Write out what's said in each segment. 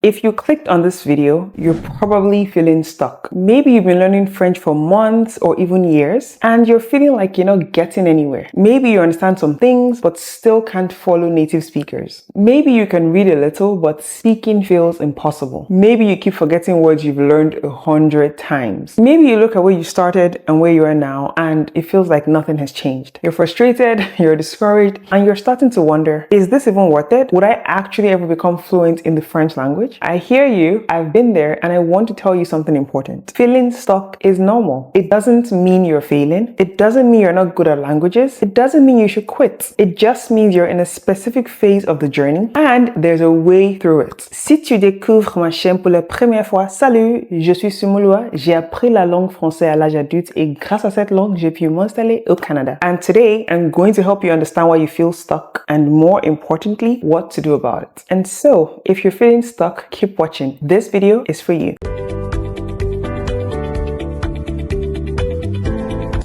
If you clicked on this video, you're probably feeling stuck. Maybe you've been learning French for months or even years, and you're feeling like you're not getting anywhere. Maybe you understand some things, but still can't follow native speakers. Maybe you can read a little, but speaking feels impossible. Maybe you keep forgetting words you've learned 100 times. Maybe you look at where you started and where you are now, and it feels like nothing has changed. You're frustrated, you're discouraged, and you're starting to wonder, is this even worth it? Would I actually ever become fluent in the French language? I hear you, I've been there, and I want to tell you something important. Feeling stuck is normal. It doesn't mean you're failing. It doesn't mean you're not good at languages. It doesn't mean you should quit. It just means you're in a specific phase of the journey, and there's a way through it. Si tu découvres ma chaîne pour la première fois, salut, je suis Sumulua. J'ai appris la langue française à l'âge adulte, et grâce à cette langue, j'ai pu m'installer au Canada. And today, I'm going to help you understand why you feel stuck, and more importantly, what to do about it. And so, if you're feeling stuck, keep watching. This video is for you.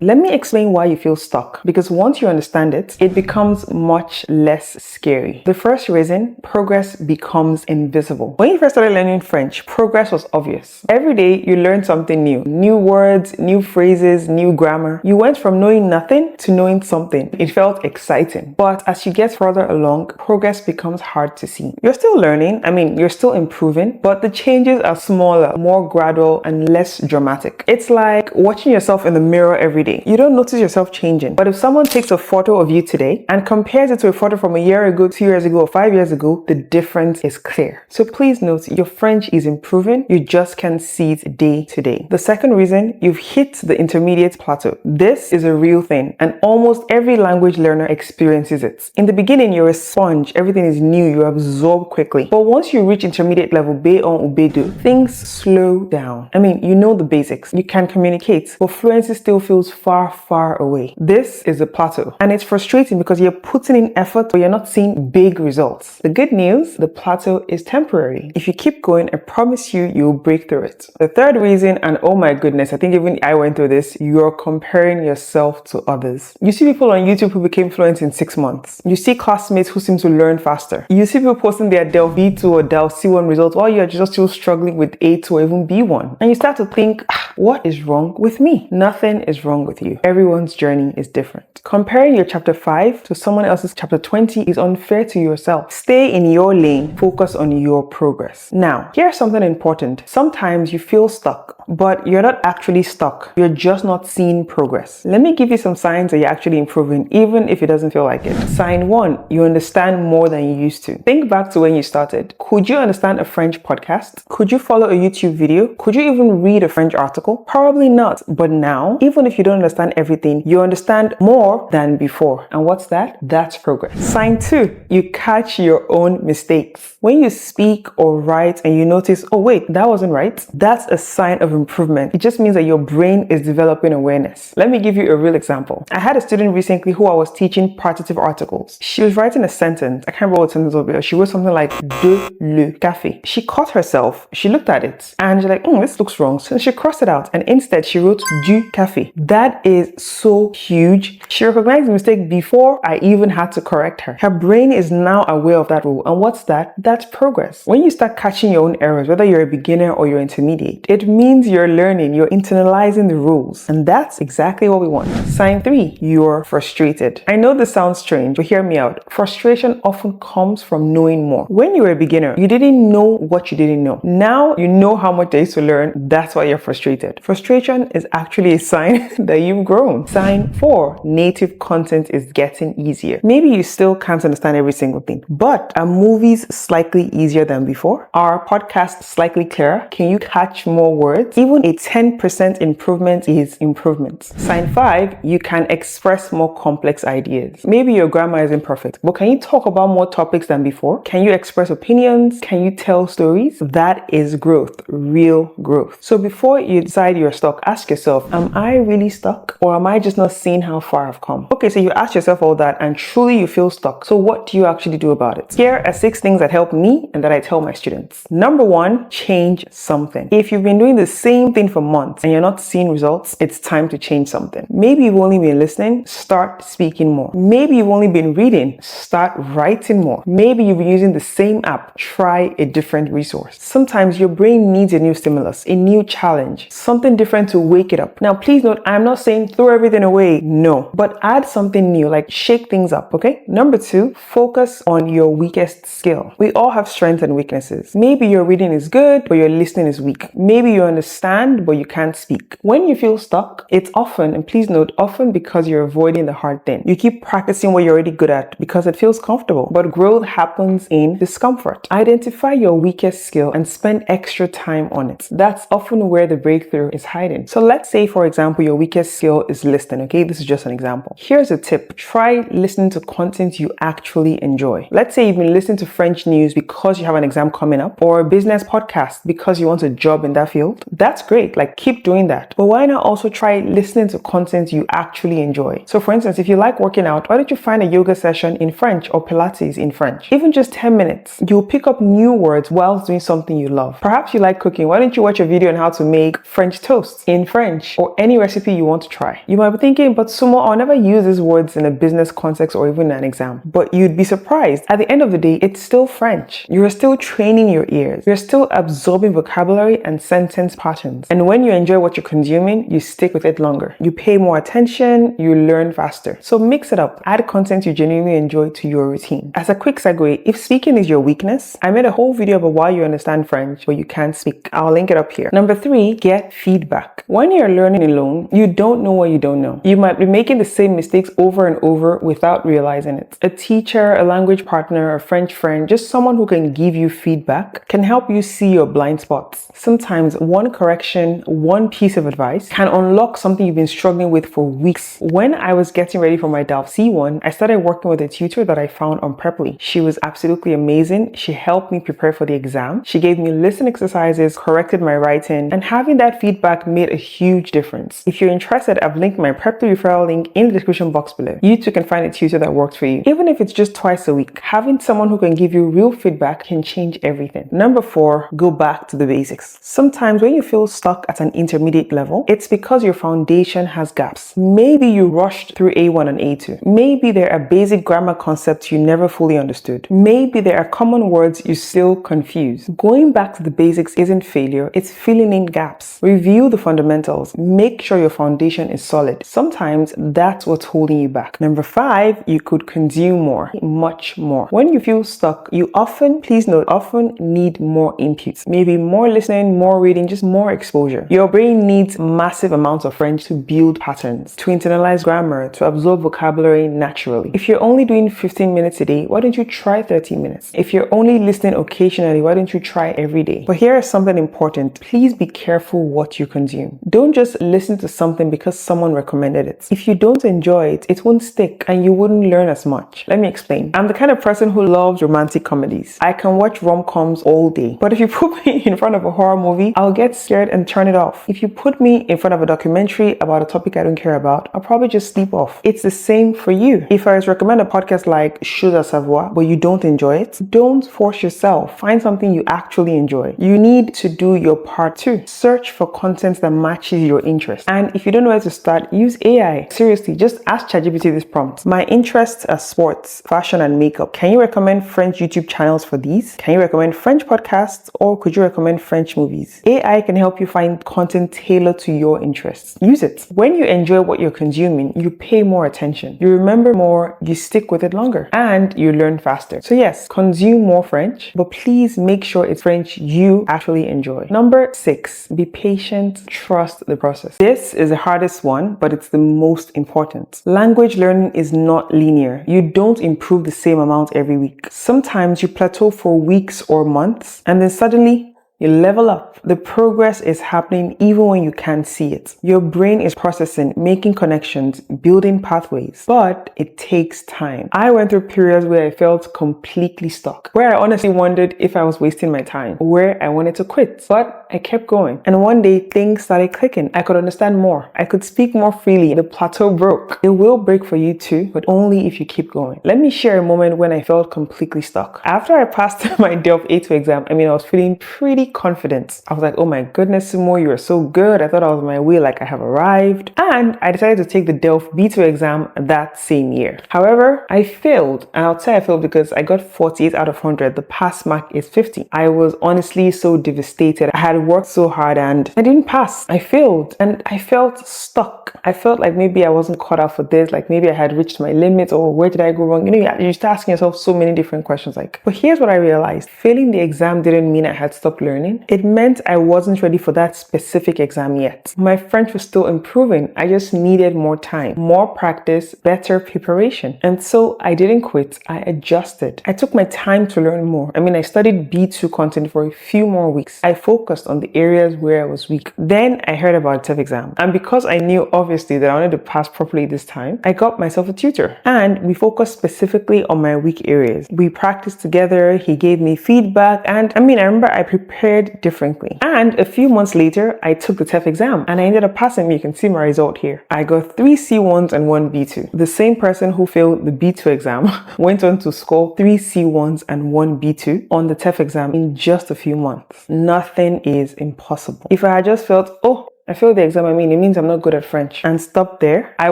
Let me explain why you feel stuck, because once you understand it, it becomes much less scary. The first reason, progress becomes invisible. When you first started learning French, progress was obvious. Every day you learned something new. New words, new phrases, new grammar. You went from knowing nothing to knowing something. It felt exciting. But as you get further along, progress becomes hard to see. You're still learning, you're still improving, but the changes are smaller, more gradual, and less dramatic. It's like watching yourself in the mirror every day. You don't notice yourself changing. But if someone takes a photo of you today and compares it to a photo from a year ago, 2 years ago, or 5 years ago, the difference is clear. So please note, your French is improving. You just can't see it day to day. The second reason, you've hit the intermediate plateau. This is a real thing, and almost every language learner experiences it. In the beginning, you're a sponge. Everything is new. You absorb quickly. But once you reach intermediate level, B1 or B2, things slow down. You know the basics. You can communicate, but fluency still feels far away. This is a plateau, and it's frustrating because you're putting in effort, but you're not seeing big results. The good news, the plateau is temporary. If you keep going, I promise you'll break through it. The third reason, and oh my goodness, I think even I went through this, you're comparing yourself to others. You see people on YouTube who became fluent in 6 months. You see classmates who seem to learn faster. You see people posting their DEL B2 or DEL C1 results while you're just still struggling with A2 or even B1. And you start to think, what is wrong with me? Nothing is wrong with you. Everyone's journey is different. Comparing your chapter 5 to someone else's chapter 20 is unfair to yourself. Stay in your lane, focus on your progress. Now, here's something important. Sometimes you feel stuck, but you're not actually stuck. You're just not seeing progress. Let me give you some signs that you're actually improving, even if it doesn't feel like it. Sign 1, you understand more than you used to. Think back to when you started. Could you understand a French podcast? Could you follow a YouTube video? Could you even read a French article? Probably not. But now, even if you don't understand everything, you understand more than before. And what's that? That's progress. Sign 2, you catch your own mistakes. When you speak or write and you notice, oh wait, that wasn't right, that's a sign of improvement. It just means that your brain is developing awareness. Let me give you a real example. I had a student recently who I was teaching partitive articles. She was writing a sentence. I can't remember what sentence was. She wrote something like de le café. She caught herself. She looked at it and she's like, this looks wrong. So she crossed it out and instead she wrote du café. That is so huge. She recognized the mistake before I even had to correct her. Her brain is now aware of that rule. And what's that? That's progress. When you start catching your own errors, whether you're a beginner or you're intermediate, it means you're learning, you're internalizing the rules. And that's exactly what we want. Sign 3, you're frustrated. I know this sounds strange, but hear me out. Frustration often comes from knowing more. When you were a beginner, you didn't know what you didn't know. Now you know how much there is to learn. That's why you're frustrated. Frustration is actually a sign that you've grown. Sign 4, native content is getting easier. Maybe you still can't understand every single thing, but are movies slightly easier than before? Are podcasts slightly clearer? Can you catch more words? Even a 10% improvement is improvement. Sign 5, you can express more complex ideas. Maybe your grammar isn't perfect, but can you talk about more topics than before? Can you express opinions? Can you tell stories? That is growth, real growth. So before you decide you're stuck, ask yourself, am I really stuck? Or am I just not seeing how far I've come? Okay, so you ask yourself all that and truly you feel stuck. So what do you actually do about it? Here are 6 things that help me and that I tell my students. Number 1, change something. If you've been doing the same thing for months and you're not seeing results, it's time to change something. Maybe you've only been listening, start speaking more. Maybe you've only been reading, start writing more. Maybe you've been using the same app, try a different resource. Sometimes your brain needs a new stimulus, a new challenge, something different to wake it up. Now, please note, I'm not saying throw everything away, no, but add something new, like shake things up, okay? Number 2, focus on your weakest skill. We all have strengths and weaknesses. Maybe your reading is good, but your listening is weak. Maybe you understand, but you can't speak. When you feel stuck, it's often, and please note, often because you're avoiding the hard thing. You keep practicing what you're already good at because it feels comfortable, but growth happens in discomfort. Identify your weakest skill and spend extra time on it. That's often where the breakthrough is hiding. So let's say, for example, your weakest skill is listening, okay? This is just an example. Here's a tip. Try listening to content you actually enjoy. Let's say you've been listening to French news because you have an exam coming up, or a business podcast because you want a job in that field. That's great. Like, keep doing that. But why not also try listening to content you actually enjoy? So for instance, if you like working out, why don't you find a yoga session in French or Pilates in French? Even just 10 minutes, you'll pick up new words while doing something you love. Perhaps you like cooking. Why don't you watch a video on how to make French toast in French, or any recipe you want to try? You might be thinking, but Sumo, I'll never use these words in a business context or even an exam. But you'd be surprised. At the end of the day, it's still French. You're still training your ears. You're still absorbing vocabulary and sentence patterns. And when you enjoy what you're consuming, you stick with it longer. You pay more attention, you learn faster. So mix it up. Add content you genuinely enjoy to your routine. As a quick segue, if speaking is your weakness, I made a whole video about why you understand French but you can't speak. I'll link it up here. Number 3, get feedback. When you're learning alone, you don't know what you don't know. You might be making the same mistakes over and over without realizing it. A teacher, a language partner, a French friend, just someone who can give you feedback can help you see your blind spots. Sometimes one correction, one piece of advice can unlock something you've been struggling with for weeks. When I was getting ready for my DALF C1, I started working with a tutor that I found on Preply. She was absolutely amazing. She helped me prepare for the exam. She gave me listen exercises, corrected my writing, and having that feedback made a huge difference. If you're interested, I've linked my Preply referral link in the description box below. You too can find a tutor that works for you. Even if it's just twice a week, having someone who can give you real feedback can change everything. Number 4, go back to the basics. Sometimes when you feel stuck at an intermediate level, it's because your foundation has gaps. Maybe you rushed through A1 and A2. Maybe there are basic grammar concepts you never fully understood. Maybe there are common words you still confuse. Going back to the basics isn't failure, it's filling in gaps. Review the fundamentals. Make sure your foundation is solid. Sometimes that's what's holding you back. Number 5, you could consume more, much more. When you feel stuck, you often, please note, often need more inputs. Maybe more listening, more reading, just more exposure. Your brain needs massive amounts of French to build patterns, to internalize grammar, to absorb vocabulary naturally. If you're only doing 15 minutes a day, why don't you try 30 minutes? If you're only listening occasionally, why don't you try every day? But here is something important. Please be careful what you consume. Don't just listen to something because someone recommended it. If you don't enjoy it, it won't stick and you wouldn't learn as much. Let me explain. I'm the kind of person who loves romantic comedies. I can watch rom-coms all day. But if you put me in front of a horror movie, I'll get scared and turn it off. If you put me in front of a documentary about a topic I don't care about, I'll probably just sleep off. It's the same for you. If I recommend a podcast like Chose à Savoir, but you don't enjoy it, don't force yourself. Find something you actually enjoy. You need to do your part too. Search for content that matches your interest. And if you don't know where to start, use AI. Seriously, just ask ChatGPT this prompt. My interests are sports, fashion, and makeup. Can you recommend French YouTube channels for these? Can you recommend French podcasts, or could you recommend French movies? AI can help you find content tailored to your interests. Use it. When you enjoy what you're consuming, you pay more attention. You remember more, you stick with it longer, and you learn faster. So yes, consume more French, but please make sure it's French you actually enjoy. Number 6, be patient, trust the process. This is the hardest one, but it's the most important. Language learning is not linear. You don't improve the same amount every week. Sometimes you plateau for weeks or months, and then suddenly you level up. The progress is happening even when you can't see it. Your brain is processing, making connections, building pathways, but it takes time. I went through periods where I felt completely stuck, where I honestly wondered if I was wasting my time, where I wanted to quit. But I kept going. And one day things started clicking. I could understand more. I could speak more freely. The plateau broke. It will break for you too, but only if you keep going. Let me share a moment when I felt completely stuck. After I passed my Delph A2 exam, I was feeling pretty confident. I was like, oh my goodness, Sumo, you are so good. I thought I was on my way, like I have arrived. And I decided to take the Delph B2 exam that same year. However, I failed. And I'll say I failed because I got 48 out of 100. The pass mark is 50. I was honestly so devastated. I had worked so hard and I didn't pass. I failed and I felt stuck. I felt like maybe I wasn't caught out for this. Like maybe I had reached my limits, or where did I go wrong? You start asking yourself so many different questions. But here's what I realized. Failing the exam didn't mean I had stopped learning. It meant I wasn't ready for that specific exam yet. My French was still improving. I just needed more time, more practice, better preparation. And so I didn't quit. I adjusted. I took my time to learn more. I studied B2 content for a few more weeks. I focused on the areas where I was weak. Then I heard about the TEF exam. And because I knew obviously that I wanted to pass properly this time, I got myself a tutor. And we focused specifically on my weak areas. We practiced together. He gave me feedback. And I remember I prepared differently. And a few months later, I took the TEF exam and I ended up passing. You can see my result here. I got 3 C1s and 1 B2. The same person who failed the B2 exam went on to score 3 C1s and 1 B2 on the TEF exam in just a few months. Nothing is impossible. If I had just felt, oh, I failed the exam, it means I'm not good at French, and stop there, I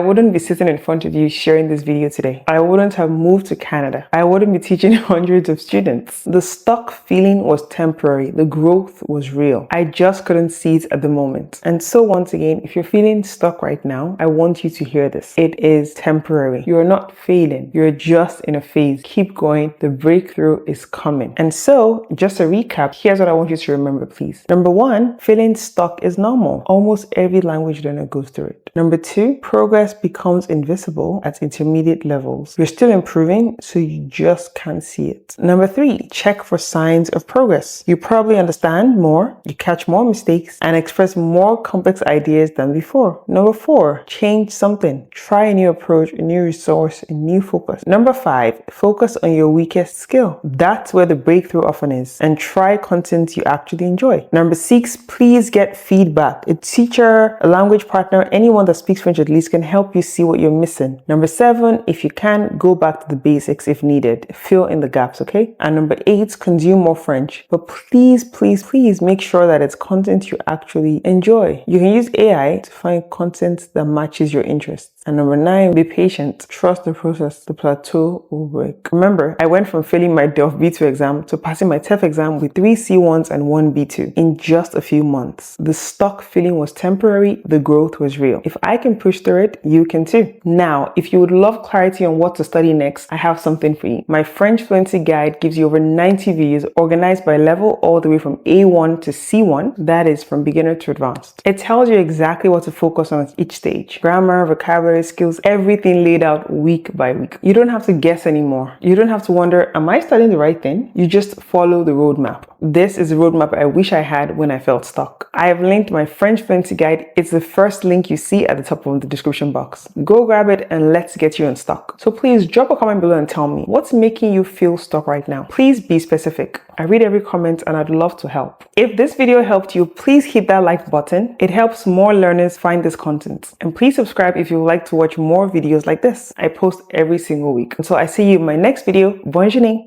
wouldn't be sitting in front of you sharing this video today. I wouldn't have moved to Canada. I wouldn't be teaching hundreds of students. The stuck feeling was temporary. The growth was real. I just couldn't see it at the moment. And so once again, if you're feeling stuck right now, I want you to hear this. It is temporary. You're not failing. You're just in a phase. Keep going. The breakthrough is coming. And so, just a recap, here's what I want you to remember, please. Number 1, feeling stuck is normal. Almost every language learner goes through it. Number 2, progress becomes invisible at intermediate levels. You're still improving, so you just can't see it. Number 3, check for signs of progress. You probably understand more, you catch more mistakes, and express more complex ideas than before. Number 4, change something. Try a new approach, a new resource, a new focus. Number 5, focus on your weakest skill. That's where the breakthrough often is. And try content you actually enjoy. Number 6, please get feedback. A teacher, a language partner, anyone that speaks French at least can help you see what you're missing. Number 7, if you can, go back to the basics if needed. Fill in the gaps, okay? And number 8, consume more French. But please, please, please make sure that it's content you actually enjoy. You can use AI to find content that matches your interests. And number 9, be patient. Trust the process. The plateau will break. Remember, I went from failing my Delph B2 exam to passing my TEF exam with 3 C1s and 1 B2 in just a few months. The stuck feeling was temporary. The growth was real. If I can push through it, you can too. Now, if you would love clarity on what to study next, I have something for you. My French Fluency guide gives you over 90 videos organized by level all the way from A1 to C1. That is from beginner to advanced. It tells you exactly what to focus on at each stage. Grammar, vocabulary, skills, everything laid out week by week. You don't have to guess anymore. You don't have to wonder, am I studying the right thing? You just follow the roadmap. This is the roadmap I wish I had when I felt stuck. I have linked my French Fluency guide. It's the first link you see at the top of the description box. Go grab it and let's get you unstuck. So please drop a comment below and tell me what's making you feel stuck right now. Please be specific. I read every comment and I'd love to help. If this video helped you, please hit that like button. It helps more learners find this content. And please subscribe if you would like to watch more videos like this. I post every single week. Until I see you in my next video, bonne journée.